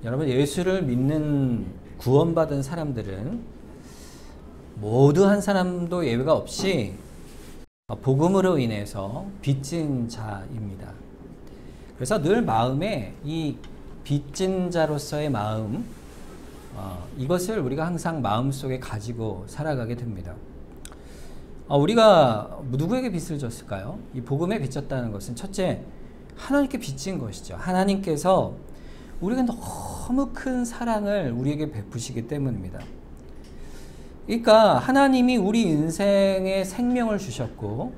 여러분, 예수를 믿는 구원받은 사람들은 모두 한 사람도 예외가 없이 복음으로 인해서 빚진 자입니다. 그래서 늘 마음에 이 빚진 자로서의 마음, 이것을 우리가 항상 마음속에 가지고 살아가게 됩니다. 우리가 누구에게 빚을 졌을까요? 이 복음에 빚졌다는 것은 첫째, 하나님께 빚진 것이죠. 하나님께서 우리가 너무 큰 사랑을 우리에게 베푸시기 때문입니다. 그러니까 하나님이 우리 인생에 생명을 주셨고,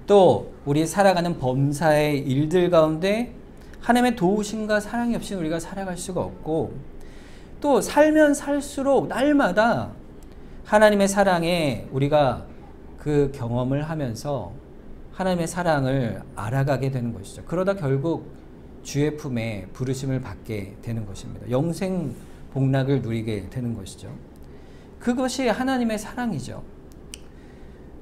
또 우리 살아가는 범사의 일들 가운데 하나님의 도우심과 사랑이 없이 우리가 살아갈 수가 없고, 또 살면 살수록 날마다 하나님의 사랑에 우리가 그 경험을 하면서 하나님의 사랑을 알아가게 되는 것이죠. 그러다 결국 주의 품에 부르심을 받게 되는 것입니다. 영생 복락을 누리게 되는 것이죠. 그것이 하나님의 사랑이죠.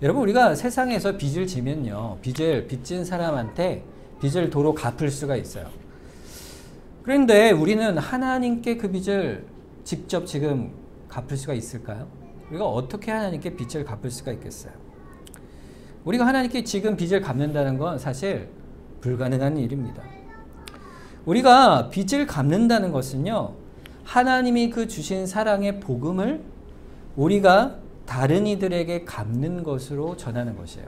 여러분, 우리가 세상에서 빚을 지면요, 빚진 사람한테 빚을 도로 갚을 수가 있어요. 그런데 우리는 하나님께 그 빚을 직접 지금 갚을 수가 있을까요? 우리가 어떻게 하나님께 빚을 갚을 수가 있겠어요? 우리가 하나님께 지금 빚을 갚는다는 건 사실 불가능한 일입니다. 우리가 빚을 갚는다는 것은요, 하나님이 그 주신 사랑의 복음을 우리가 다른 이들에게 갚는 것으로 전하는 것이에요.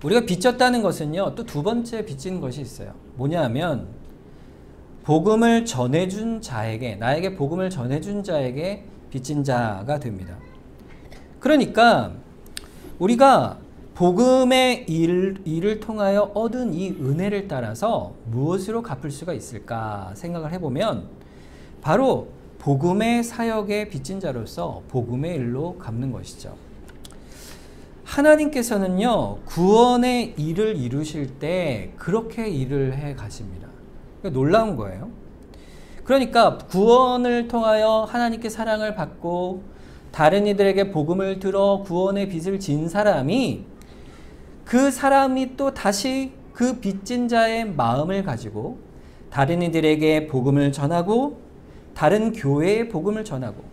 우리가 빚졌다는 것은요, 또 두 번째 빚진 것이 있어요. 뭐냐 하면 복음을 전해준 자에게, 나에게 복음을 전해준 자에게 빚진 자가 됩니다. 그러니까 우리가 복음의 일을 통하여 얻은 이 은혜를 따라서 무엇으로 갚을 수가 있을까 생각을 해보면 바로 복음의 사역에 빚진 자로서 복음의 일로 갚는 것이죠. 하나님께서는요, 구원의 일을 이루실 때 그렇게 일을 해 가십니다. 놀라운 거예요. 그러니까 구원을 통하여 하나님께 사랑을 받고 다른 이들에게 복음을 들어 구원의 빚을 진 사람이, 그 사람이 또 다시 그 빚진 자의 마음을 가지고 다른 이들에게 복음을 전하고, 다른 교회에 복음을 전하고,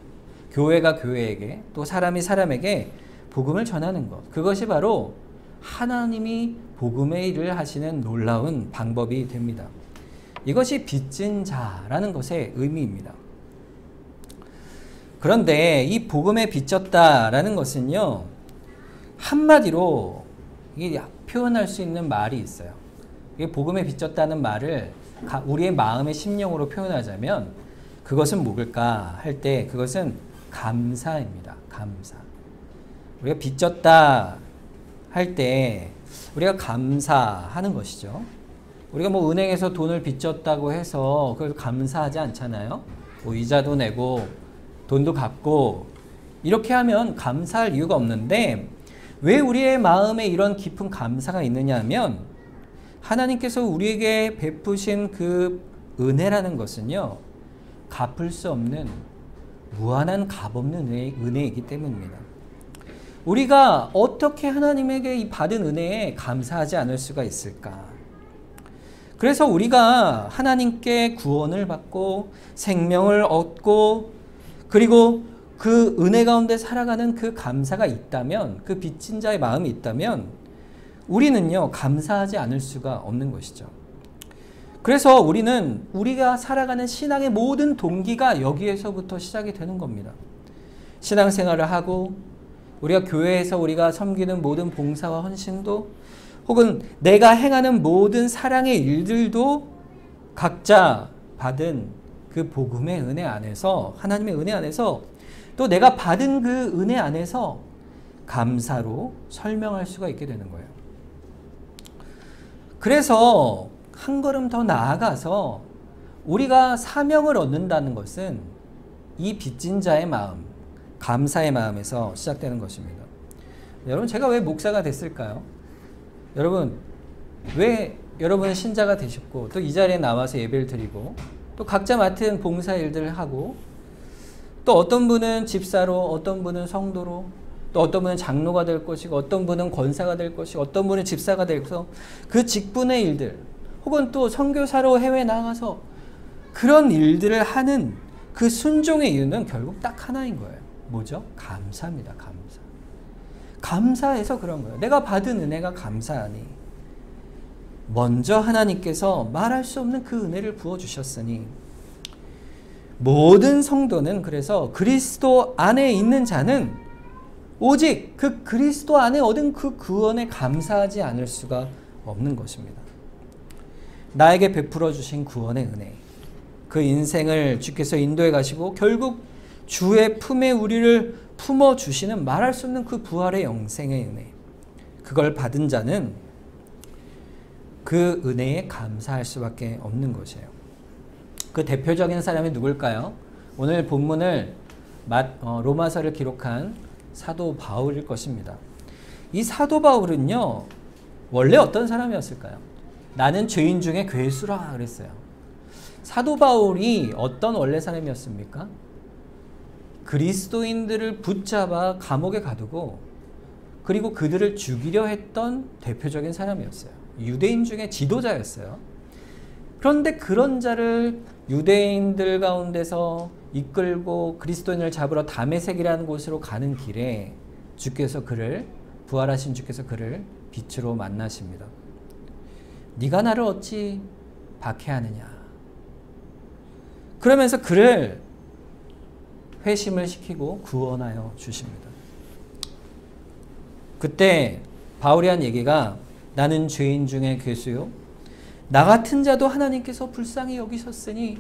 교회가 교회에게, 또 사람이 사람에게 복음을 전하는 것, 그것이 바로 하나님이 복음의 일을 하시는 놀라운 방법이 됩니다. 이것이 빚진 자라는 것의 의미입니다. 그런데 이 복음에 빚졌다라는 것은요, 한마디로 이게 표현할 수 있는 말이 있어요. 이게 복음에 빚졌다는 말을 우리의 마음의 심령으로 표현하자면 그것은 뭘까 할 때 그것은 감사입니다. 감사. 우리가 빚졌다 할 때 우리가 감사하는 것이죠. 우리가 뭐 은행에서 돈을 빚졌다고 해서 그걸 감사하지 않잖아요. 뭐 이자도 내고 돈도 갚고 이렇게 하면 감사할 이유가 없는데, 왜 우리의 마음에 이런 깊은 감사가 있느냐 하면 하나님께서 우리에게 베푸신 그 은혜라는 것은요, 갚을 수 없는 무한한 값없는 은혜이기 때문입니다. 우리가 어떻게 하나님에게 이 받은 은혜에 감사하지 않을 수가 있을까? 그래서 우리가 하나님께 구원을 받고 생명을 얻고, 그리고 그 은혜 가운데 살아가는 그 감사가 있다면, 그 빚진 자의 마음이 있다면 우리는요, 감사하지 않을 수가 없는 것이죠. 그래서 우리가 살아가는 신앙의 모든 동기가 여기에서부터 시작이 되는 겁니다. 신앙생활을 하고, 우리가 교회에서 우리가 섬기는 모든 봉사와 헌신도, 혹은 내가 행하는 모든 사랑의 일들도 각자 받은 그 복음의 은혜 안에서, 하나님의 은혜 안에서, 또 내가 받은 그 은혜 안에서 감사로 설명할 수가 있게 되는 거예요. 그래서 한 걸음 더 나아가서 우리가 사명을 얻는다는 것은 이 빚진 자의 마음, 감사의 마음에서 시작되는 것입니다. 여러분, 제가 왜 목사가 됐을까요? 여러분, 왜 여러분은 신자가 되셨고, 또 이 자리에 나와서 예배를 드리고, 또 각자 맡은 봉사 일들을 하고, 또 어떤 분은 집사로, 어떤 분은 성도로, 또 어떤 분은 장로가 될 것이고, 어떤 분은 권사가 될 것이고, 어떤 분은 집사가 돼서 그 직분의 일들, 혹은 또 선교사로 해외 나가서 그런 일들을 하는 그 순종의 이유는 결국 딱 하나인 거예요. 뭐죠? 감사입니다. 감사. 감사해서 그런 거예요. 내가 받은 은혜가 감사하니 먼저 하나님께서 말할 수 없는 그 은혜를 부어주셨으니 모든 성도는 그래서 그리스도 안에 있는 자는 오직 그 그리스도 안에 얻은 그 구원에 감사하지 않을 수가 없는 것입니다. 나에게 베풀어 주신 구원의 은혜, 그 인생을 주께서 인도해 가시고 결국 주의 품에 우리를 품어 주시는 말할 수 없는 그 부활의 영생의 은혜, 그걸 받은 자는 그 은혜에 감사할 수밖에 없는 것이에요. 그 대표적인 사람이 누굴까요? 오늘 본문을 로마서를 기록한 사도 바울일 것입니다. 이 사도 바울은요, 원래 어떤 사람이었을까요? 나는 죄인 중에 괴수라 그랬어요. 사도 바울이 어떤 원래 사람이었습니까? 그리스도인들을 붙잡아 감옥에 가두고 그리고 그들을 죽이려 했던 대표적인 사람이었어요. 유대인 중에 지도자였어요. 그런데 그런 자를 유대인들 가운데서 이끌고 그리스도인을 잡으러 다메섹이라는 곳으로 가는 길에 주께서 그를, 부활하신 주께서 그를 빛으로 만나십니다. 네가 나를 어찌 박해하느냐. 그러면서 그를 회심을 시키고 구원하여 주십니다. 그때 바울이 한 얘기가 나는 죄인 중에 괴수요 나 같은 자도 하나님께서 불쌍히 여기셨으니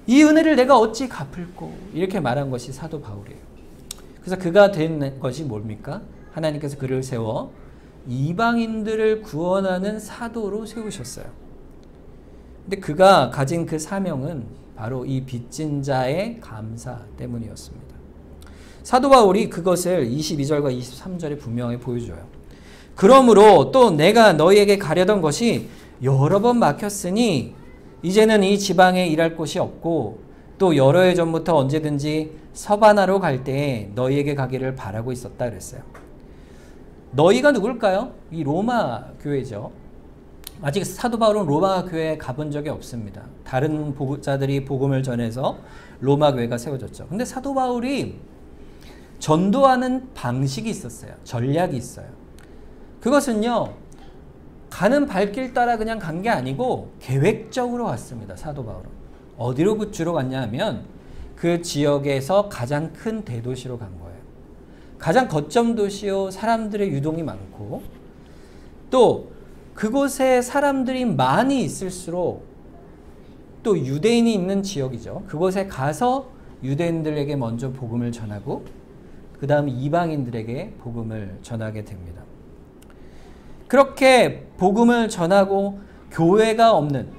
이 은혜를 내가 어찌 갚을꼬, 이렇게 말한 것이 사도 바울이에요. 그래서 그가 된 것이 뭡니까? 하나님께서 그를 세워 이방인들을 구원하는 사도로 세우셨어요. 근데 그가 가진 그 사명은 바로 이 빚진 자의 감사 때문이었습니다. 사도 바울이 그것을 22절과 23절에 분명히 보여줘요. 그러므로 또 내가 너희에게 가려던 것이 여러 번 막혔으니 이제는 이 지방에 일할 곳이 없고 또 여러 해 전부터 언제든지 서바나로 갈 때에 너희에게 가기를 바라고 있었다 그랬어요. 너희가 누굴까요? 이 로마 교회죠. 아직 사도 바울은 로마 교회에 가본 적이 없습니다. 다른 보급자들이 복음을 전해서 로마 교회가 세워졌죠. 근데 사도 바울이 전도하는 방식이 있었어요. 전략이 있어요. 그것은요, 가는 발길 따라 그냥 간 게 아니고 계획적으로 왔습니다. 사도 바울은. 어디로 주로 갔냐 하면 그 지역에서 가장 큰 대도시로 간 거예요. 가장 거점 도시요, 사람들의 유동이 많고 또 그곳에 사람들이 많이 있을수록 또 유대인이 있는 지역이죠. 그곳에 가서 유대인들에게 먼저 복음을 전하고 그 다음 이방인들에게 복음을 전하게 됩니다. 그렇게 복음을 전하고 교회가 없는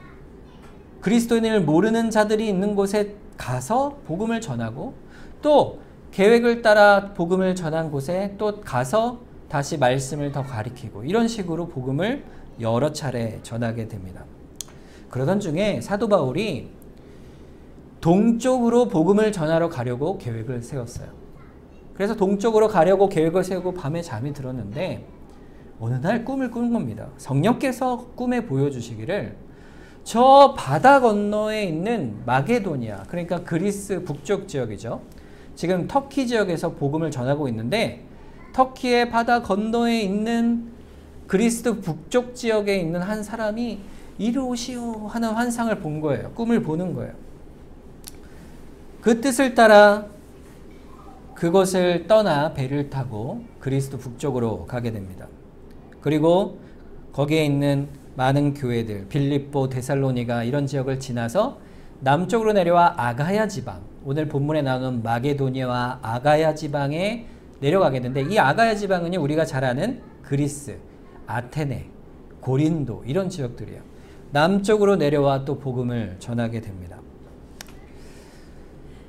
그리스도인을 모르는 자들이 있는 곳에 가서 복음을 전하고 또 계획을 따라 복음을 전한 곳에 또 가서 다시 말씀을 더 가리키고 이런 식으로 복음을 여러 차례 전하게 됩니다. 그러던 중에 사도 바울이 동쪽으로 복음을 전하러 가려고 계획을 세웠어요. 그래서 동쪽으로 가려고 계획을 세우고 밤에 잠이 들었는데 어느 날 꿈을 꾼 겁니다. 성령께서 꿈에 보여주시기를 저 바다 건너에 있는 마게도니아, 그러니까 그리스 북쪽 지역이죠. 지금 터키 지역에서 복음을 전하고 있는데 터키의 바다 건너에 있는 그리스 북쪽 지역에 있는 한 사람이 이리 오시오 하는 환상을 본 거예요. 꿈을 보는 거예요. 그 뜻을 따라 그곳을 떠나 배를 타고 그리스 북쪽으로 가게 됩니다. 그리고 거기에 있는 많은 교회들, 빌립보, 데살로니가 이런 지역을 지나서 남쪽으로 내려와 아가야 지방, 오늘 본문에 나오는 마게도니아와 아가야 지방에 내려가게 되는데 이 아가야 지방은요, 우리가 잘 아는 그리스, 아테네, 고린도 이런 지역들이에요. 남쪽으로 내려와 또 복음을 전하게 됩니다.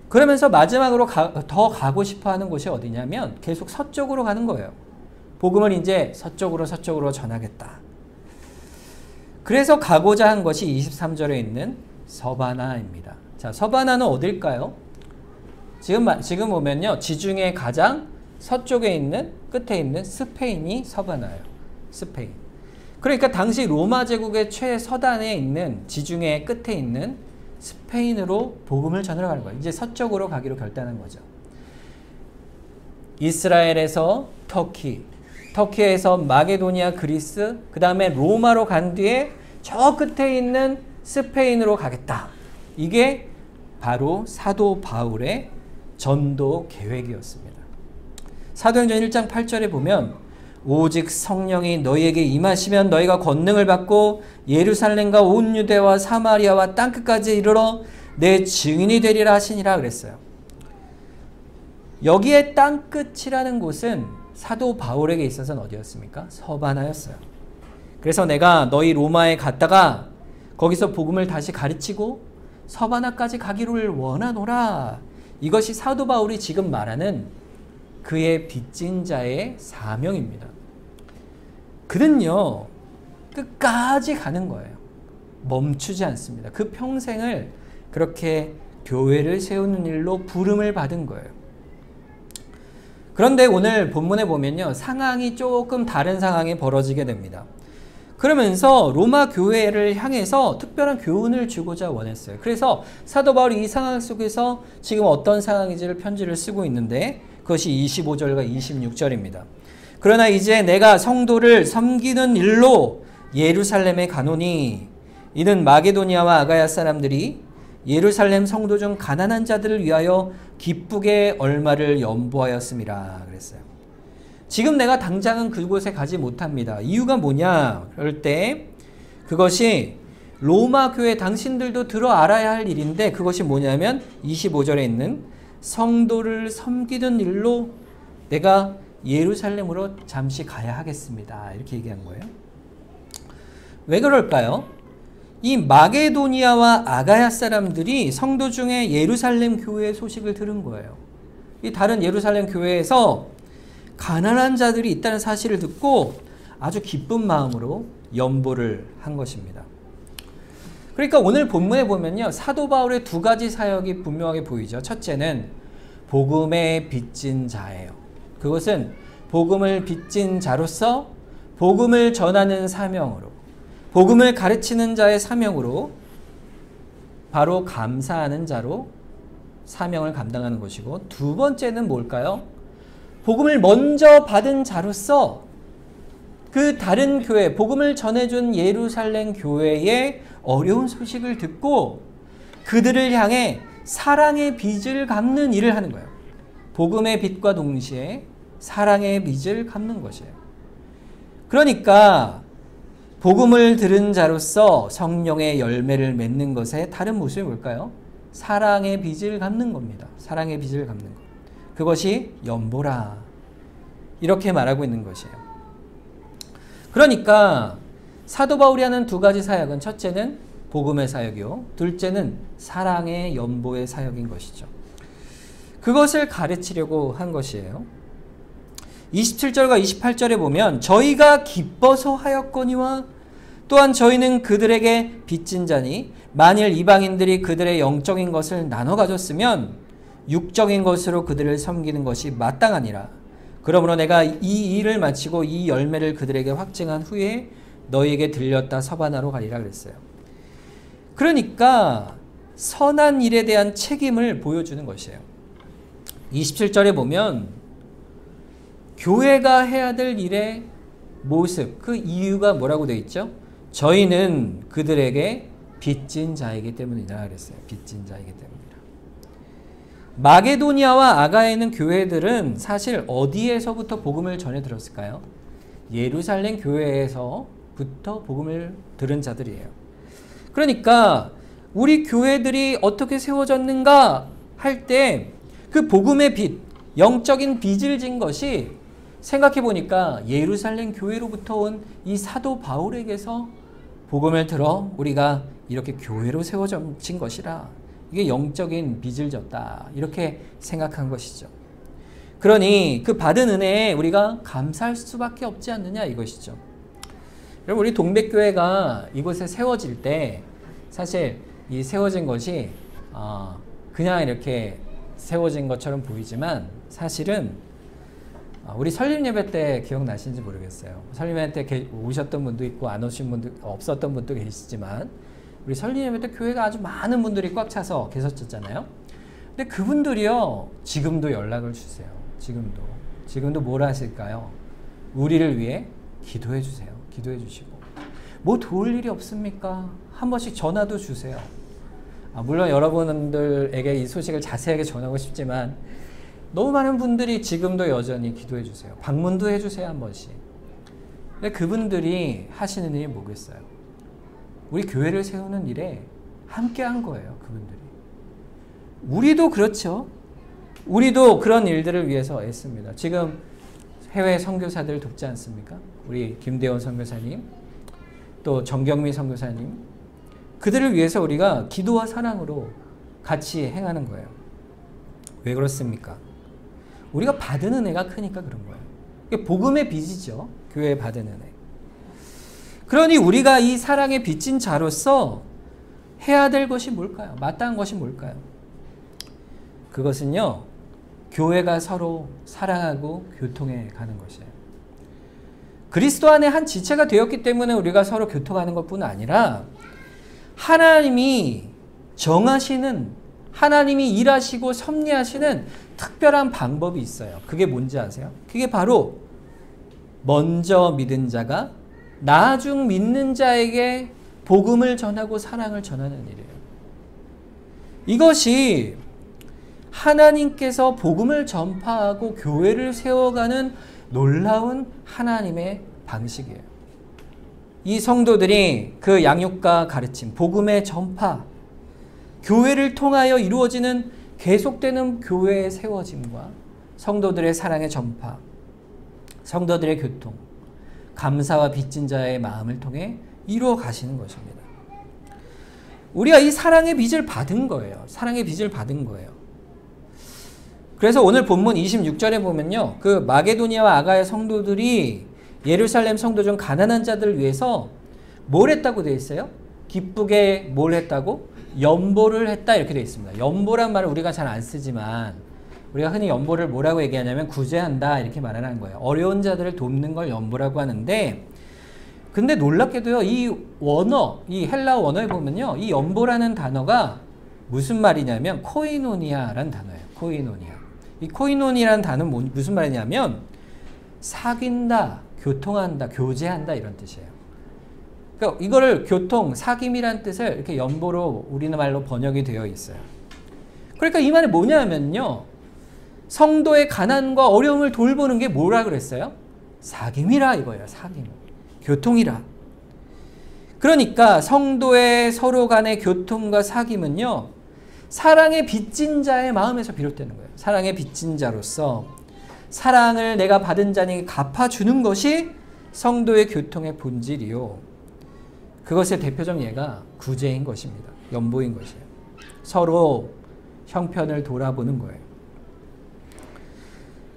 그러면서 마지막으로 더 가고 싶어 하는 곳이 어디냐면 계속 서쪽으로 가는 거예요. 복음을 이제 서쪽으로 전하겠다. 그래서 가고자 한 것이 23절에 있는 서바나입니다. 자, 서바나는 어딜까요? 지금 보면요, 지중해 가장 서쪽에 있는, 끝에 있는 스페인이 서바나예요. 스페인. 그러니까 당시 로마 제국의 최서단에 있는, 지중해 끝에 있는 스페인으로 복음을 전하러 가는 거예요. 이제 서쪽으로 가기로 결단한 거죠. 이스라엘에서 터키, 터키에서 마게도니아, 그리스, 그 다음에 로마로 간 뒤에 저 끝에 있는 스페인으로 가겠다. 이게 바로 사도 바울의 전도 계획이었습니다. 사도행전 1장 8절에 보면 오직 성령이 너희에게 임하시면 너희가 권능을 받고 예루살렘과 온 유대와 사마리아와 땅끝까지 이르러 내 증인이 되리라 하시니라 그랬어요. 여기에 땅끝이라는 곳은 사도 바울에게 있어서는 어디였습니까? 서바나였어요. 그래서 내가 너희 로마에 갔다가 거기서 복음을 다시 가르치고 서바나까지 가기를 원하노라. 이것이 사도 바울이 지금 말하는 그의 빚진 자의 사명입니다. 그는요, 끝까지 가는 거예요. 멈추지 않습니다. 그 평생을 그렇게 교회를 세우는 일로 부름을 받은 거예요. 그런데 오늘 본문에 보면요, 상황이 조금 다른 상황이 벌어지게 됩니다. 그러면서 로마 교회를 향해서 특별한 교훈을 주고자 원했어요. 그래서 사도 바울이 이 상황 속에서 지금 어떤 상황인지를 편지를 쓰고 있는데 그것이 25절과 26절입니다. 그러나 이제 내가 성도를 섬기는 일로 예루살렘에 가노니 이는 마게도니아와 아가야 사람들이 예루살렘 성도 중 가난한 자들을 위하여 기쁘게 얼마를 연보하였음이라 그랬어요. 지금 내가 당장은 그곳에 가지 못합니다. 이유가 뭐냐? 그럴 때 그것이 로마 교회 당신들도 들어 알아야 할 일인데 그것이 뭐냐면 25절에 있는 성도를 섬기는 일로 내가 예루살렘으로 잠시 가야 하겠습니다. 이렇게 얘기한 거예요. 왜 그럴까요? 이 마게도니아와 아가야 사람들이 성도 중에 예루살렘 교회의 소식을 들은 거예요. 이 다른 예루살렘 교회에서 가난한 자들이 있다는 사실을 듣고 아주 기쁜 마음으로 연보를 한 것입니다. 그러니까 오늘 본문에 보면요, 사도 바울의 두 가지 사역이 분명하게 보이죠. 첫째는 복음의 빚진 자예요. 그것은 복음을 빚진 자로서 복음을 전하는 사명으로, 복음을 가르치는 자의 사명으로 바로 감사하는 자로 사명을 감당하는 것이고, 두 번째는 뭘까요? 복음을 먼저 받은 자로서 그 다른 교회, 복음을 전해준 예루살렘 교회의 어려운 소식을 듣고 그들을 향해 사랑의 빚을 갚는 일을 하는 거예요. 복음의 빚과 동시에 사랑의 빚을 갚는 것이에요. 그러니까 복음을 들은 자로서 성령의 열매를 맺는 것의 다른 모습이 뭘까요? 사랑의 빚을 갚는 겁니다. 사랑의 빚을 갚는 것. 그것이 연보라. 이렇게 말하고 있는 것이에요. 그러니까 사도 바울이 하는 두 가지 사역은 첫째는 복음의 사역이요, 둘째는 사랑의 연보의 사역인 것이죠. 그것을 가르치려고 한 것이에요. 27절과 28절에 보면 저희가 기뻐서 하였거니와 또한 저희는 그들에게 빚진 자니 만일 이방인들이 그들의 영적인 것을 나눠 가졌으면 육적인 것으로 그들을 섬기는 것이 마땅하니라. 그러므로 내가 이 일을 마치고 이 열매를 그들에게 확증한 후에 너희에게 들렸다 서바나로 가리라 그랬어요. 그러니까 선한 일에 대한 책임을 보여주는 것이에요. 27절에 보면 교회가 해야 될 일의 모습, 그 이유가 뭐라고 되어 있죠? 저희는 그들에게 빚진 자이기 때문이다 그랬어요. 빚진 자이기 때문이다. 마게도니아와 아가야는 교회들은 사실 어디에서부터 복음을 전해 들었을까요? 예루살렘 교회에서부터 복음을 들은 자들이에요. 그러니까 우리 교회들이 어떻게 세워졌는가 할 때 그 복음의 빚, 영적인 빚을 진 것이 생각해 보니까 예루살렘 교회로부터 온 이 사도 바울에게서 복음을 들어 우리가 이렇게 교회로 세워진 것이라, 이게 영적인 빚을 졌다, 이렇게 생각한 것이죠. 그러니 그 받은 은혜에 우리가 감사할 수밖에 없지 않느냐 이것이죠. 여러분, 우리 동백교회가 이곳에 세워질 때 사실 이 세워진 것이 그냥 이렇게 세워진 것처럼 보이지만 사실은 우리 설립 예배 때 기억나시는지 모르겠어요. 설립 예배 때 오셨던 분도 있고 안 오신 분도, 없었던 분도 계시지만 우리 설리예배 때 교회가 아주 많은 분들이 꽉 차서 계셨잖아요. 근데 그분들이요, 지금도 연락을 주세요. 지금도 뭘 하실까요? 우리를 위해 기도해 주세요. 기도해 주시고. 뭐 도울 일이 없습니까? 한 번씩 전화도 주세요. 물론 여러분들에게 이 소식을 자세하게 전하고 싶지만 너무 많은 분들이 지금도 여전히 기도해 주세요. 방문도 해주세요. 한 번씩. 근데 그분들이 하시는 일이 뭐겠어요? 우리 교회를 세우는 일에 함께 한 거예요. 그분들이. 우리도 그렇죠. 우리도 그런 일들을 위해서 애씁니다. 지금 해외 선교사들 돕지 않습니까? 우리 김대원 선교사님, 또 정경미 선교사님, 그들을 위해서 우리가 기도와 사랑으로 같이 행하는 거예요. 왜 그렇습니까? 우리가 받은 은혜가 크니까 그런 거예요. 이게 복음의 빚이죠. 교회에 받은 은혜. 그러니 우리가 이 사랑의 빚진 자로서 해야 될 것이 뭘까요? 마땅한 것이 뭘까요? 그것은요, 교회가 서로 사랑하고 교통해 가는 것이에요. 그리스도 안에 한 지체가 되었기 때문에 우리가 서로 교통하는 것뿐 아니라 하나님이 정하시는, 하나님이 일하시고 섭리하시는 특별한 방법이 있어요. 그게 뭔지 아세요? 그게 바로 먼저 믿은 자가 나중 믿는 자에게 복음을 전하고 사랑을 전하는 일이에요. 이것이 하나님께서 복음을 전파하고 교회를 세워가는 놀라운 하나님의 방식이에요. 이 성도들이 그 양육과 가르침, 복음의 전파, 교회를 통하여 이루어지는 계속되는 교회의 세워짐과 성도들의 사랑의 전파, 성도들의 교통, 감사와 빚진 자의 마음을 통해 이루어 가시는 것입니다. 우리가 이 사랑의 빚을 받은 거예요. 사랑의 빚을 받은 거예요. 그래서 오늘 본문 26절에 보면요, 그 마게도니아와 아가야 성도들이 예루살렘 성도 중 가난한 자들을 위해서 뭘 했다고 되어 있어요? 기쁘게 뭘 했다고? 연보를 했다, 이렇게 되어 있습니다. 연보란 말을 우리가 잘 안 쓰지만 우리가 흔히 연보를 뭐라고 얘기하냐면 구제한다, 이렇게 말하는 거예요. 어려운 자들을 돕는 걸 연보라고 하는데, 근데 놀랍게도요, 이 원어, 이 헬라어 원어에 보면요, 이 연보라는 단어가 무슨 말이냐면 코이노니아라는 단어예요. 코이노니아. 이 코이노니아라는 단어는 무슨 말이냐면 사귄다, 교통한다, 교제한다, 이런 뜻이에요. 그러니까 이거를 교통, 사귐이라는 뜻을 이렇게 연보로 우리말로 번역이 되어 있어요. 그러니까 이 말이 뭐냐면요, 성도의 가난과 어려움을 돌보는 게 뭐라 그랬어요? 사귐이라 이거예요. 사귐. 교통이라. 그러니까 성도의 서로 간의 교통과 사귐은요, 사랑의 빚진 자의 마음에서 비롯되는 거예요. 사랑의 빚진 자로서 사랑을 내가 받은 자에게 갚아주는 것이 성도의 교통의 본질이요, 그것의 대표적 예가 구제인 것입니다. 연보인 것이에요. 서로 형편을 돌아보는 거예요.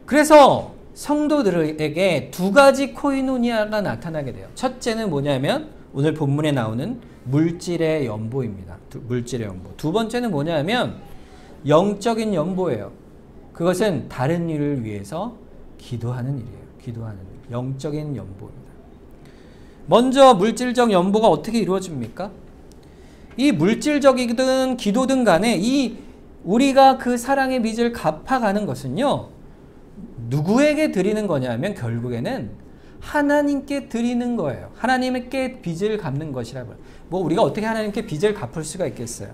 그래서 성도들에게 두 가지 코이노니아가 나타나게 돼요. 첫째는 뭐냐면 오늘 본문에 나오는 물질의 연보입니다. 물질의 연보. 두 번째는 뭐냐면 영적인 연보예요. 그것은 다른 일을 위해서 기도하는 일이에요. 기도하는 일. 영적인 연보입니다. 먼저 물질적 연보가 어떻게 이루어집니까? 이 물질적이든 기도든 간에 이 우리가 그 사랑의 빚을 갚아가는 것은요, 누구에게 드리는 거냐면 결국에는 하나님께 드리는 거예요. 하나님께 빚을 갚는 것이라고요. 뭐 우리가 어떻게 하나님께 빚을 갚을 수가 있겠어요?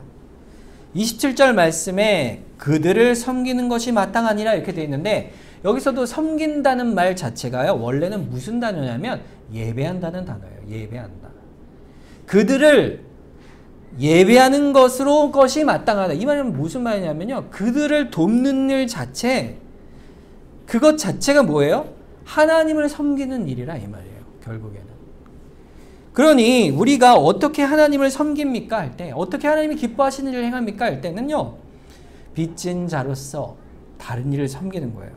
27절 말씀에 그들을 섬기는 것이 마땅하니라 이렇게 되어 있는데, 여기서도 섬긴다는 말 자체가요, 원래는 무슨 단어냐면 예배한다는 단어예요. 예배한다. 그들을 예배하는 것이 마땅하다. 이 말은 무슨 말이냐면요, 그들을 돕는 일 자체, 그것 자체가 뭐예요? 하나님을 섬기는 일이라 이 말이에요. 결국에는. 그러니 우리가 어떻게 하나님을 섬깁니까 할 때, 어떻게 하나님이 기뻐하시는 일을 행합니까 할 때는요, 빚진 자로서 다른 일을 섬기는 거예요.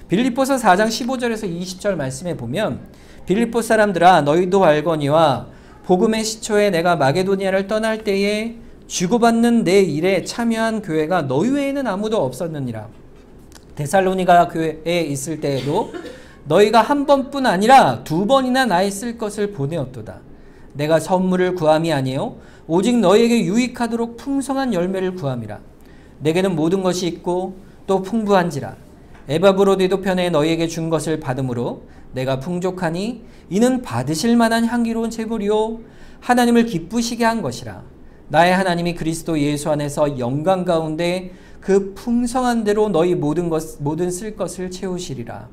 빌립보서 4장 15절에서 20절 말씀에 보면, 빌립보 사람들아 너희도 알거니와 복음의 시초에 내가 마게도니아를 떠날 때에 주고받는 내 일에 참여한 교회가 너희 외에는 아무도 없었느니라. 데살로니가 교회에 있을 때에도 너희가 한 번뿐 아니라 두 번이나 나의 쓸 것을 보내었도다. 내가 선물을 구함이 아니요 오직 너희에게 유익하도록 풍성한 열매를 구함이라. 내게는 모든 것이 있고 또 풍부한지라. 에바브로디도 편에 너희에게 준 것을 받음으로 내가 풍족하니 이는 받으실 만한 향기로운 제물이요 하나님을 기쁘시게 한 것이라. 나의 하나님이 그리스도 예수 안에서 영광 가운데 그 풍성한 대로 너희 모든 쓸 것을 채우시리라.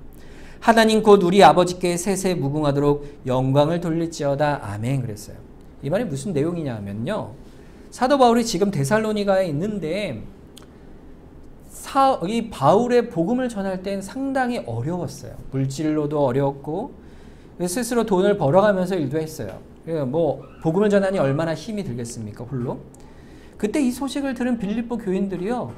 하나님 곧 우리 아버지께 세세 무궁하도록 영광을 돌릴지어다. 아멘. 그랬어요. 이 말이 무슨 내용이냐 하면요, 사도 바울이 지금 데살로니가에 있는데 이 바울의 복음을 전할 땐 상당히 어려웠어요. 물질로도 어려웠고 스스로 돈을 벌어가면서 일도 했어요. 뭐 복음을 전하니 얼마나 힘이 들겠습니까, 홀로. 그때 이 소식을 들은 빌립보 교인들이요,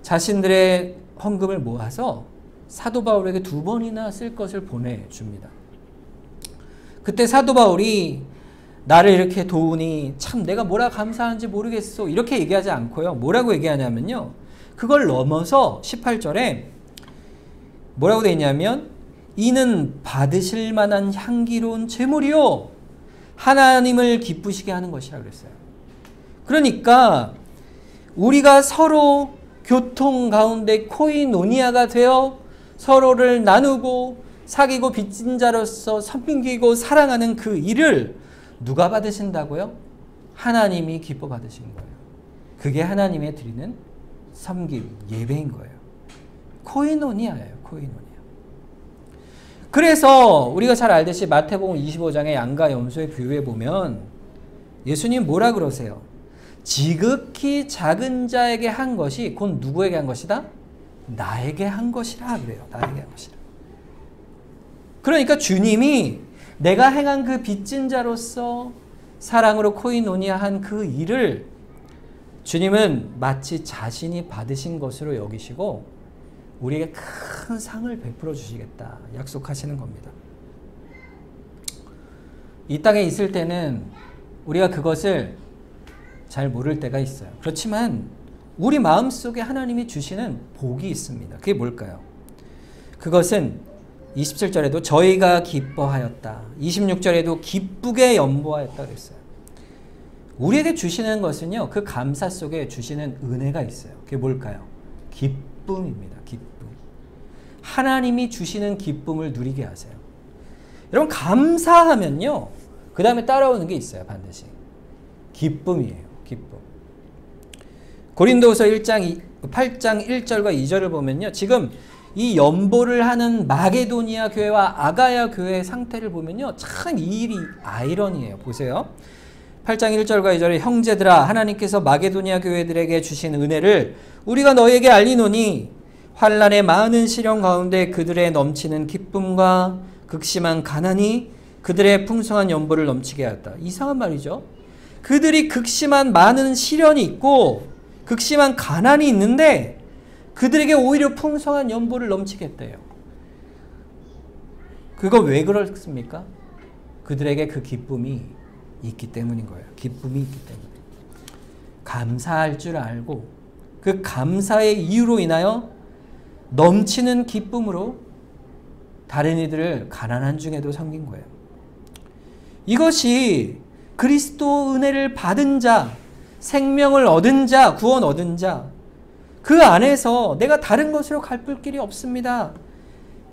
자신들의 헌금을 모아서 사도 바울에게 2번이나 쓸 것을 보내줍니다. 그때 사도 바울이 나를 이렇게 도우니 참 내가 뭐라 감사한지 모르겠어, 이렇게 얘기하지 않고요, 뭐라고 얘기하냐면요, 그걸 넘어서 18절에 뭐라고 되어 있냐면 이는 받으실 만한 향기로운 제물이요 하나님을 기쁘시게 하는 것이라 그랬어요. 그러니까 우리가 서로 교통 가운데 코이노니아가 되어 서로를 나누고 사귀고 빚진 자로서 섬기고 사랑하는 그 일을 누가 받으신다고요? 하나님이 기뻐 받으시는 거예요. 그게 하나님의 드리는 섬김, 예배인 거예요. 코이노니아예요. 코이노니아. 그래서 우리가 잘 알듯이 마태복음 25장의 양과 염소의 비유에 보면 예수님 뭐라 그러세요? 지극히 작은 자에게 한 것이 곧 누구에게 한 것이다? 나에게 한 것이라 그래요. 나에게 한 것이라. 그러니까 주님이 내가 행한 그 빚진 자로서 사랑으로 코이노니아한 그 일을 주님은 마치 자신이 받으신 것으로 여기시고 우리에게 큰 상을 베풀어 주시겠다 약속하시는 겁니다. 이 땅에 있을 때는 우리가 그것을 잘 모를 때가 있어요. 그렇지만 우리 마음속에 하나님이 주시는 복이 있습니다. 그게 뭘까요? 그것은 27절에도 저희가 기뻐하였다. 26절에도 기쁘게 연보하였다 그랬어요. 우리에게 주시는 것은요, 그 감사 속에 주시는 은혜가 있어요. 그게 뭘까요? 기쁨입니다. 기쁨. 하나님이 주시는 기쁨을 누리게 하세요. 여러분, 감사하면요, 그 다음에 따라오는 게 있어요. 반드시 기쁨이에요. 기쁨. 고린도후서 8장 1절과 2절을 보면요, 지금 이 연보를 하는 마게도니아 교회와 아가야 교회의 상태를 보면요, 참 이 일이 아이러니해요. 보세요. 8장 1절과 2절에 형제들아, 하나님께서 마게도니아 교회들에게 주신 은혜를 우리가 너에게 알리노니 환난의 많은 시련 가운데 그들의 넘치는 기쁨과 극심한 가난이 그들의 풍성한 연보를 넘치게 하였다. 이상한 말이죠. 그들이 극심한 많은 시련이 있고 극심한 가난이 있는데 그들에게 오히려 풍성한 연보를 넘치게 했대요. 그거 왜 그렇습니까? 그들에게 그 기쁨이 있기 때문인 거예요. 기쁨이 있기 때문에. 감사할 줄 알고 그 감사의 이유로 인하여 넘치는 기쁨으로 다른 이들을 가난한 중에도 섬긴 거예요. 이것이 그리스도 은혜를 받은 자, 생명을 얻은 자, 구원 얻은 자, 그 안에서 내가 다른 것으로 갚을 길이 없습니다.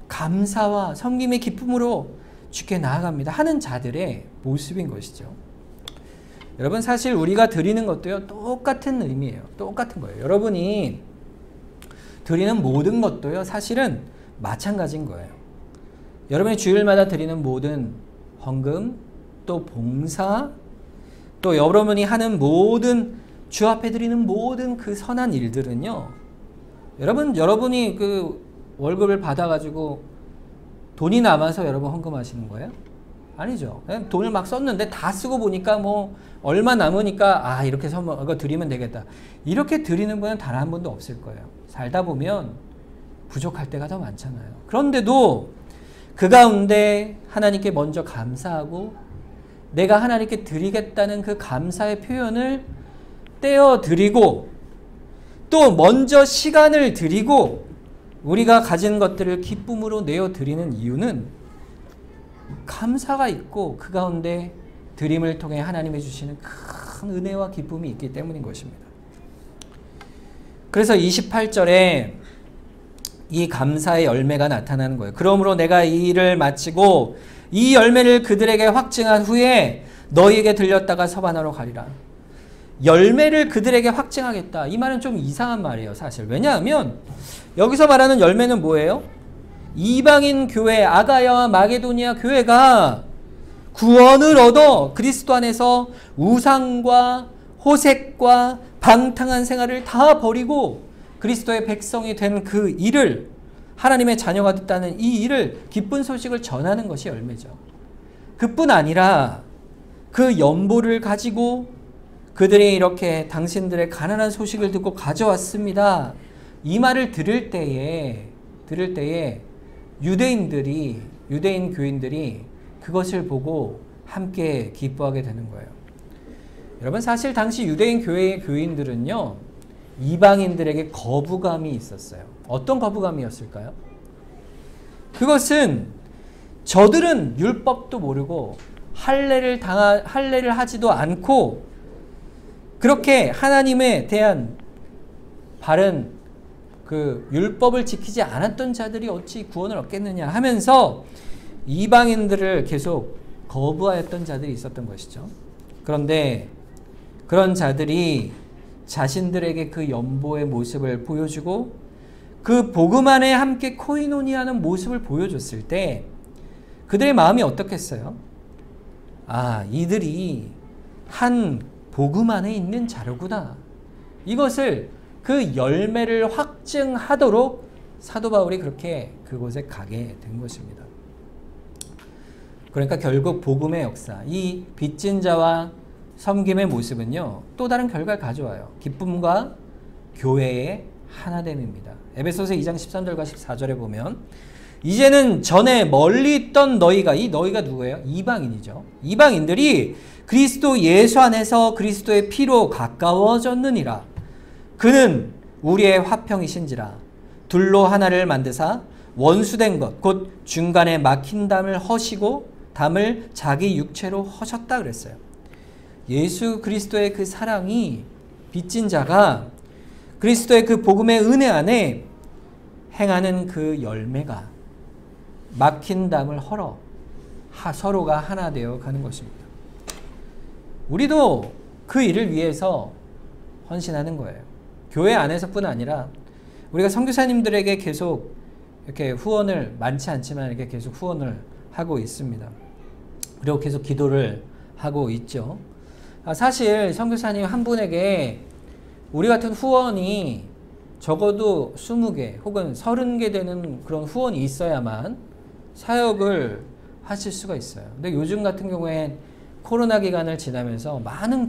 감사와 섬김의 기쁨으로 주께 나아갑니다 하는 자들의 모습인 것이죠. 여러분, 사실 우리가 드리는 것도요, 똑같은 의미예요. 똑같은 거예요. 여러분이 드리는 모든 것도요, 사실은 마찬가지인 거예요. 여러분이 주일마다 드리는 모든 헌금, 또 봉사, 또 여러분이 하는 모든 주 앞에 드리는 모든 그 선한 일들은요, 여러분이 그 월급을 받아가지고 돈이 남아서 여러분 헌금하시는 거예요? 아니죠. 그냥 돈을 막 썼는데 다 쓰고 보니까 뭐 얼마 남으니까 이렇게 이거 드리면 되겠다. 이렇게 드리는 분은 단 한 분도 없을 거예요. 살다 보면 부족할 때가 더 많잖아요. 그런데도 그 가운데 하나님께 먼저 감사하고 내가 하나님께 드리겠다는 그 감사의 표현을 떼어 드리고 또 먼저 시간을 드리고 우리가 가진 것들을 기쁨으로 내어 드리는 이유는 감사가 있고 그 가운데 드림을 통해 하나님이 주시는 큰 은혜와 기쁨이 있기 때문인 것입니다. 그래서 28절에 이 감사의 열매가 나타나는 거예요. 그러므로 내가 이 일을 마치고 이 열매를 그들에게 확증한 후에 너희에게 들렸다가 서반하러 가리라. 열매를 그들에게 확증하겠다. 이 말은 좀 이상한 말이에요, 사실. 왜냐하면 여기서 말하는 열매는 뭐예요? 이방인 교회, 아가야와 마게도니아 교회가 구원을 얻어 그리스도 안에서 우상과 호색과 방탕한 생활을 다 버리고 그리스도의 백성이 된 그 일을, 하나님의 자녀가 됐다는 이 일을, 기쁜 소식을 전하는 것이 열매죠. 그뿐 아니라 그 연보를 가지고 그들이 이렇게 당신들의 가난한 소식을 듣고 가져왔습니다. 이 말을 들을 때에 유대인 교인들이 그것을 보고 함께 기뻐하게 되는 거예요. 여러분, 사실 당시 유대인 교회의 교인들은요, 이방인들에게 거부감이 있었어요. 어떤 거부감이었을까요? 그것은 저들은 율법도 모르고 할례를 하지도 않고 그렇게 하나님에 대한 바른 그 율법을 지키지 않았던 자들이 어찌 구원을 얻겠느냐 하면서 이방인들을 계속 거부하였던 자들이 있었던 것이죠. 그런데 그런 자들이 자신들에게 그 연보의 모습을 보여주고 그 복음 안에 함께 코이노니아는 모습을 보여줬을 때 그들의 마음이 어떻겠어요? 아, 이들이 한 복음 안에 있는 자료구나. 이것을 그 열매를 확증하도록 사도 바울이 그렇게 그곳에 가게 된 것입니다. 그러니까 결국 복음의 역사, 이 빚진 자와 섬김의 모습은요, 또 다른 결과를 가져와요. 기쁨과 교회의 하나됨입니다. 에베소서 2장 13절과 14절에 보면 이제는 전에 멀리 있던 너희가, 이 너희가 누구예요? 이방인이죠. 이방인들이 그리스도 예수 안에서 그리스도의 피로 가까워졌느니라. 그는 우리의 화평이신지라. 둘로 하나를 만드사 원수된 것 곧 중간에 막힌 담을 허시고 담을 자기 육체로 허셨다 그랬어요. 예수 그리스도의 그 사랑이 빚진 자가 그리스도의 그 복음의 은혜 안에 행하는 그 열매가 막힌 담을 헐어 서로가 하나 되어 가는 것입니다. 우리도 그 일을 위해서 헌신하는 거예요. 교회 안에서뿐 아니라 우리가 선교사님들에게 계속 이렇게 후원을, 많지 않지만 이렇게 계속 후원을 하고 있습니다. 그리고 계속 기도를 하고 있죠. 사실 선교사님 한 분에게 우리 같은 후원이 적어도 20개 혹은 30개 되는 그런 후원이 있어야만 사역을 하실 수가 있어요. 근데 요즘 같은 경우엔 코로나 기간을 지나면서 많은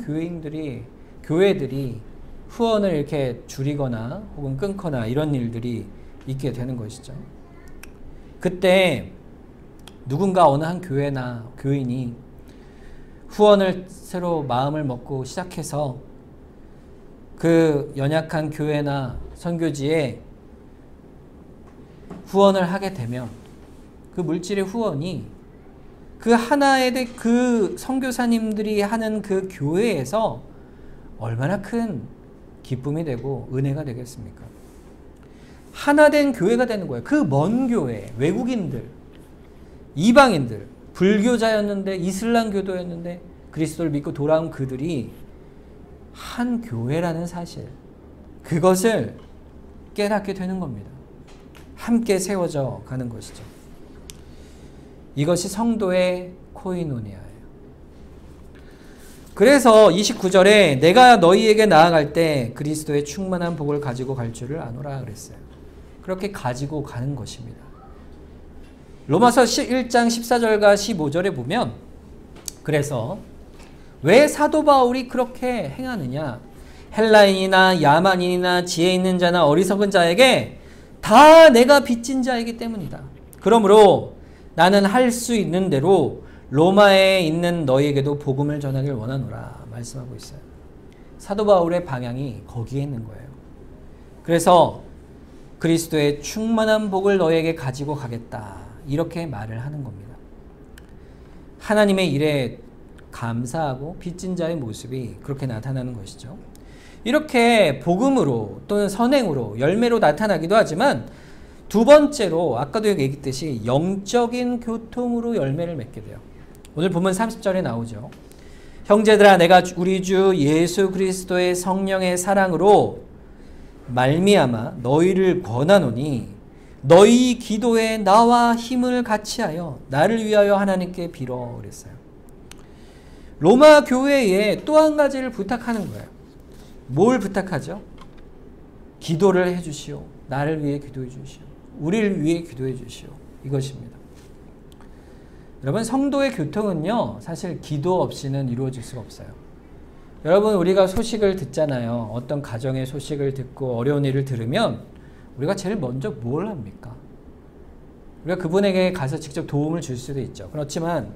교회들이 후원을 이렇게 줄이거나 혹은 끊거나 이런 일들이 있게 되는 것이죠. 그때 누군가 어느 한 교회나 교인이 후원을 새로 마음을 먹고 시작해서 그 연약한 교회나 선교지에 후원을 하게 되면 그 물질의 후원이 그 하나의 그 선교사님들이 하는 그 교회에서 얼마나 큰 기쁨이 되고 은혜가 되겠습니까? 하나된 교회가 되는 거예요. 그 먼 교회, 외국인들, 이방인들, 불교자였는데 이슬람교도였는데 그리스도를 믿고 돌아온 그들이 한 교회라는 사실, 그것을 깨닫게 되는 겁니다. 함께 세워져 가는 것이죠. 이것이 성도의 코이노니아예요. 그래서 29절에 내가 너희에게 나아갈 때 그리스도의 충만한 복을 가지고 갈 줄을 아노라 그랬어요. 그렇게 가지고 가는 것입니다. 로마서 1장 14절과 15절에 보면 그래서 왜 사도 바울이 그렇게 행하느냐? 헬라인이나 야만인이나 지혜 있는 자나 어리석은 자에게 다 내가 빚진 자이기 때문이다. 그러므로 나는 할 수 있는 대로 로마에 있는 너희에게도 복음을 전하길 원하노라 말씀하고 있어요. 사도 바울의 방향이 거기에 있는 거예요. 그래서 그리스도의 충만한 복을 너희에게 가지고 가겠다, 이렇게 말을 하는 겁니다. 하나님의 일에 감사하고 빚진 자의 모습이 그렇게 나타나는 것이죠. 이렇게 복음으로 또는 선행으로 열매로 나타나기도 하지만 두 번째로 아까도 얘기했듯이 영적인 교통으로 열매를 맺게 돼요. 오늘 본문 30절에 나오죠. 형제들아 내가 우리 주 예수 그리스도의 성령의 사랑으로 말미암아 너희를 권하노니 너희 기도에 나와 힘을 같이하여 나를 위하여 하나님께 빌어 그랬어요. 로마 교회에 또 한 가지를 부탁하는 거예요. 뭘 부탁하죠? 기도를 해주시오. 나를 위해 기도해 주시오. 우리를 위해 기도해 주시오. 이것입니다. 여러분 성도의 교통은요 사실 기도 없이는 이루어질 수가 없어요. 여러분 우리가 소식을 듣잖아요. 어떤 가정의 소식을 듣고 어려운 일을 들으면 우리가 제일 먼저 뭘 합니까? 우리가 그분에게 가서 직접 도움을 줄 수도 있죠. 그렇지만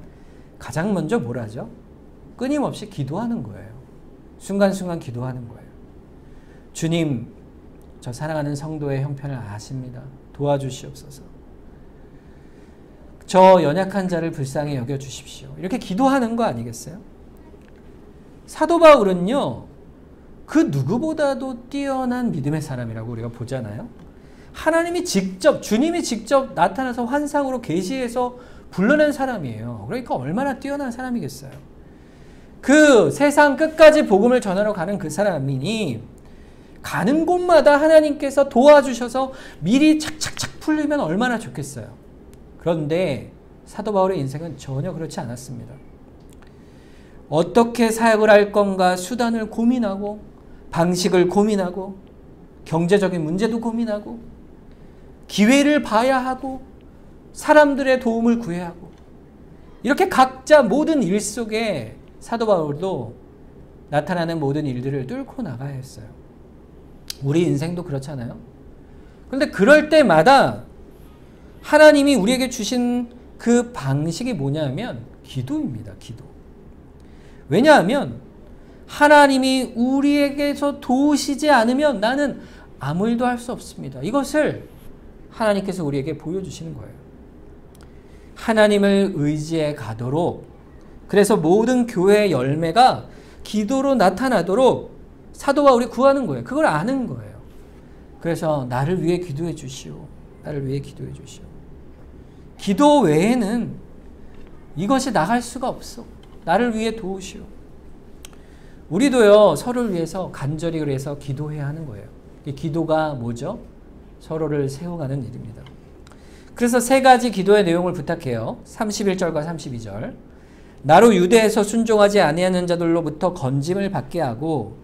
가장 먼저 뭘 하죠? 끊임없이 기도하는 거예요. 순간순간 기도하는 거예요. 주님, 저 사랑하는 성도의 형편을 아십니다. 도와주시옵소서. 저 연약한 자를 불쌍히 여겨주십시오. 이렇게 기도하는 거 아니겠어요? 사도 바울은요, 그 누구보다도 뛰어난 믿음의 사람이라고 우리가 보잖아요. 하나님이 직접, 주님이 직접 나타나서 환상으로 계시해서 불러낸 사람이에요. 그러니까 얼마나 뛰어난 사람이겠어요. 그 세상 끝까지 복음을 전하러 가는 그 사람이니 가는 곳마다 하나님께서 도와주셔서 미리 착착착 풀리면 얼마나 좋겠어요. 그런데 사도 바울의 인생은 전혀 그렇지 않았습니다. 어떻게 사역을 할 건가 수단을 고민하고 방식을 고민하고 경제적인 문제도 고민하고 기회를 봐야 하고 사람들의 도움을 구해야 하고 이렇게 각자 모든 일 속에 사도 바울도 나타나는 모든 일들을 뚫고 나가야 했어요. 우리 인생도 그렇잖아요. 그런데 그럴 때마다 하나님이 우리에게 주신 그 방식이 뭐냐면 기도입니다. 기도. 왜냐하면 하나님이 우리에게서 도우시지 않으면 나는 아무 일도 할 수 없습니다. 이것을 하나님께서 우리에게 보여주시는 거예요. 하나님을 의지해 가도록 그래서 모든 교회의 열매가 기도로 나타나도록 사도 바울이 구하는 거예요. 그걸 아는 거예요. 그래서 나를 위해 기도해 주시오. 나를 위해 기도해 주시오. 기도 외에는 이것이 나갈 수가 없어. 나를 위해 도우시오. 우리도요 서로를 위해서 간절히 그래서 기도해야 하는 거예요. 기도가 뭐죠? 서로를 세워가는 일입니다. 그래서 세 가지 기도의 내용을 부탁해요. 31절과 32절. 나로 유대에서 순종하지 아니하는 자들로부터 건짐을 받게 하고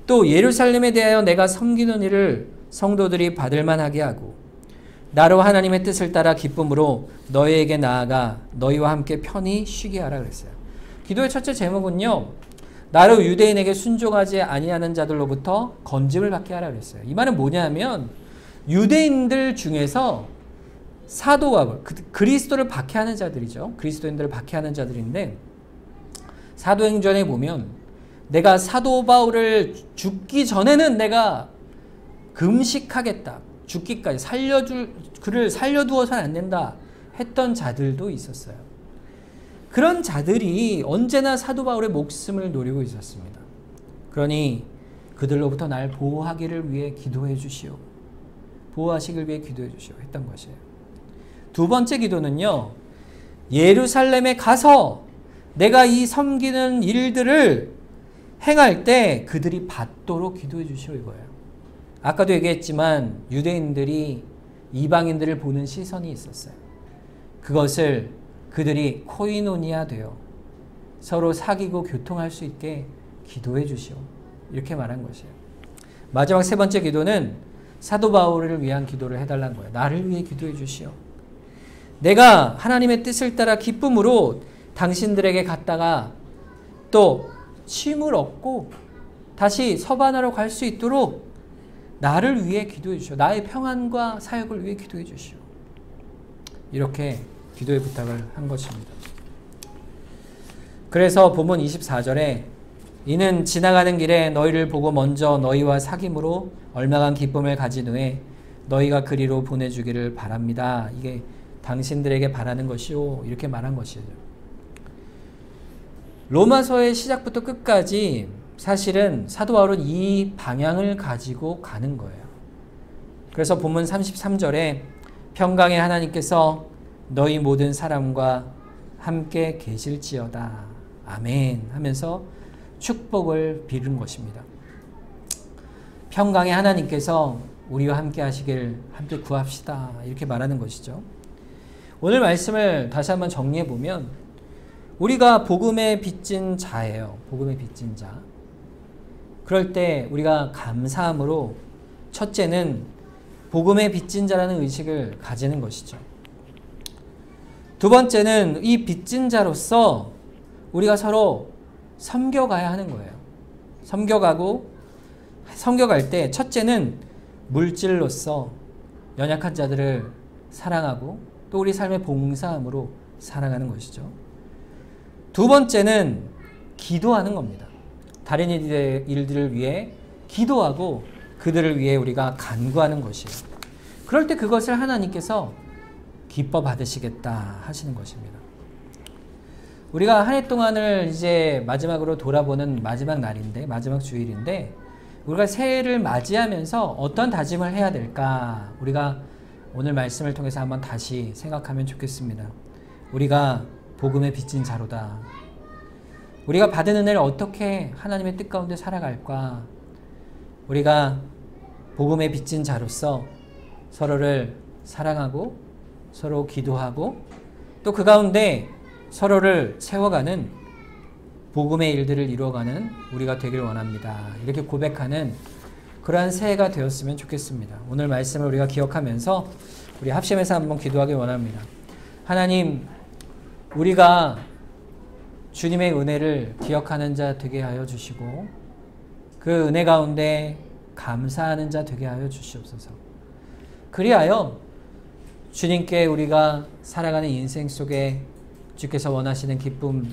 또 예루살렘에 대하여 내가 섬기는 일을 성도들이 받을 만하게 하고 나로 하나님의 뜻을 따라 기쁨으로 너희에게 나아가 너희와 함께 편히 쉬게 하라 그랬어요. 기도의 첫째 제목은요. 나로 유대인에게 순종하지 아니하는 자들로부터 건짐을 받게 하라 그랬어요. 이 말은 뭐냐면 유대인들 중에서 사도와 그리스도를 박해하는 자들이죠. 그리스도인들을 박해하는 자들인데 사도행전에 보면 내가 사도 바울을 죽기 전에는 내가 금식하겠다. 죽기까지 그를 살려두어서는 안 된다 했던 자들도 있었어요. 그런 자들이 언제나 사도 바울의 목숨을 노리고 있었습니다. 그러니 그들로부터 날 보호하기를 위해 기도해 주시오. 보호하시길 위해 기도해 주시오 했던 것이에요. 두 번째 기도는요. 예루살렘에 가서 내가 이 섬기는 일들을 행할 때 그들이 받도록 기도해 주시오 이거예요. 아까도 얘기했지만 유대인들이 이방인들을 보는 시선이 있었어요. 그것을 그들이 코이노니아 되어 서로 사귀고 교통할 수 있게 기도해 주시오. 이렇게 말한 것이에요. 마지막 세 번째 기도는 사도 바울을 위한 기도를 해달라는 거예요. 나를 위해 기도해 주시오. 내가 하나님의 뜻을 따라 기쁨으로 당신들에게 갔다가 또 쉼을 얻고 다시 서반하러 갈 수 있도록 나를 위해 기도해 주시오. 나의 평안과 사역을 위해 기도해 주시오. 이렇게 기도의 부탁을 한 것입니다. 그래서 본문 24절에 이는 지나가는 길에 너희를 보고 먼저 너희와 사귐으로 얼마간 기쁨을 가진 후에 너희가 그리로 보내주기를 바랍니다. 이게 당신들에게 바라는 것이요. 이렇게 말한 것이죠. 로마서의 시작부터 끝까지 사실은 사도 바울은 이 방향을 가지고 가는 거예요. 그래서 본문 33절에 평강의 하나님께서 너희 모든 사람과 함께 계실지어다. 아멘 하면서 축복을 비는 것입니다. 평강의 하나님께서 우리와 함께 하시길 함께 구합시다. 이렇게 말하는 것이죠. 오늘 말씀을 다시 한번 정리해 보면 우리가 복음에 빚진 자예요. 복음에 빚진 자. 그럴 때 우리가 감사함으로 첫째는 복음에 빚진 자라는 의식을 가지는 것이죠. 두 번째는 이 빚진 자로서 우리가 서로 섬겨가야 하는 거예요. 섬겨갈 때 첫째는 물질로서 연약한 자들을 사랑하고 또 우리 삶의 봉사함으로 사랑하는 것이죠. 두 번째는 기도하는 겁니다. 다른 일들을 위해 기도하고 그들을 위해 우리가 간구하는 것이에요. 그럴 때 그것을 하나님께서 기뻐 받으시겠다 하시는 것입니다. 우리가 한 해 동안을 이제 마지막으로 돌아보는 마지막 날인데, 마지막 주일인데, 우리가 새해를 맞이하면서 어떤 다짐을 해야 될까? 우리가 오늘 말씀을 통해서 한번 다시 생각하면 좋겠습니다. 우리가 복음에 빚진 자로다. 우리가 받은 은혜를 어떻게 하나님의 뜻 가운데 살아갈까? 우리가 복음에 빚진 자로서 서로를 사랑하고 서로 기도하고 또 그 가운데 서로를 세워가는 복음의 일들을 이루어가는 우리가 되길 원합니다. 이렇게 고백하는 그러한 새해가 되었으면 좋겠습니다. 오늘 말씀을 우리가 기억하면서 우리 합심해서 한번 기도하길 원합니다. 하나님, 우리가 주님의 은혜를 기억하는 자 되게 하여 주시고 그 은혜 가운데 감사하는 자 되게 하여 주시옵소서. 그리하여 주님께 우리가 살아가는 인생 속에 주께서 원하시는 기쁨,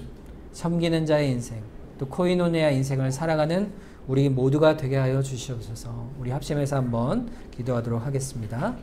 섬기는 자의 인생, 또 코이노니아 인생을 살아가는 우리 모두가 되게 하여 주시옵소서. 우리 합심해서 한번 기도하도록 하겠습니다.